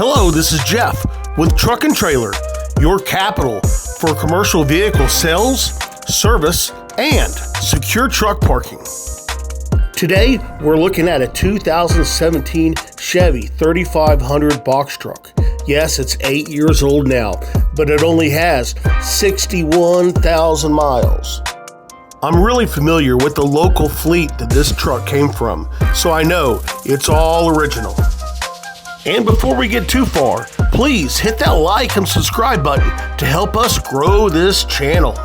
Hello, this is Jeff with Truck and Trailer, your capital for commercial vehicle sales, service, and secure truck parking. Today, we're looking at a 2017 Chevy 3500 box truck. Yes, it's 8 years old now, but it only has 61,000 miles. I'm really familiar with the local fleet that this truck came from, so I know it's all original. And before we get too far, please hit that like and subscribe button to help us grow this channel.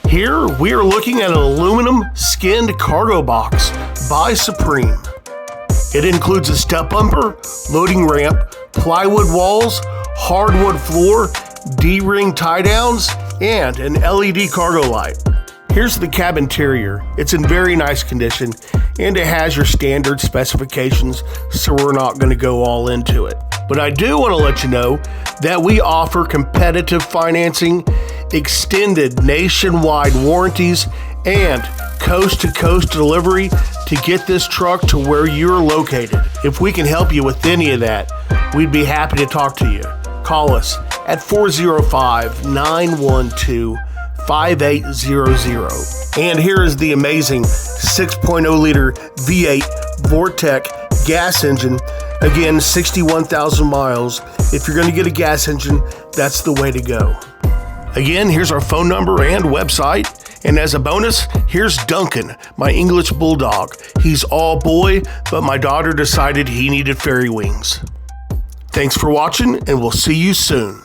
Here, we are looking at an aluminum skinned cargo box by Supreme. It includes a step bumper, loading ramp, plywood walls, hardwood floor, D-ring tie downs, and an LED cargo light. Here's the cab interior. It's in very nice condition, and it has your standard specifications, so we're not going to go all into it. But I do want to let you know that we offer competitive financing, extended nationwide warranties, and coast-to-coast delivery to get this truck to where you're located. If we can help you with any of that, we'd be happy to talk to you. Call us at 405-912-5800. And here is the amazing 6.0 liter V8 Vortec gas engine. Again, 61,000 miles. If you're going to get a gas engine, that's the way to go. Again, here's our phone number and website. And as a bonus, here's Duncan, my English bulldog. He's all boy, but my daughter decided he needed fairy wings. Thanks for watching, and we'll see you soon.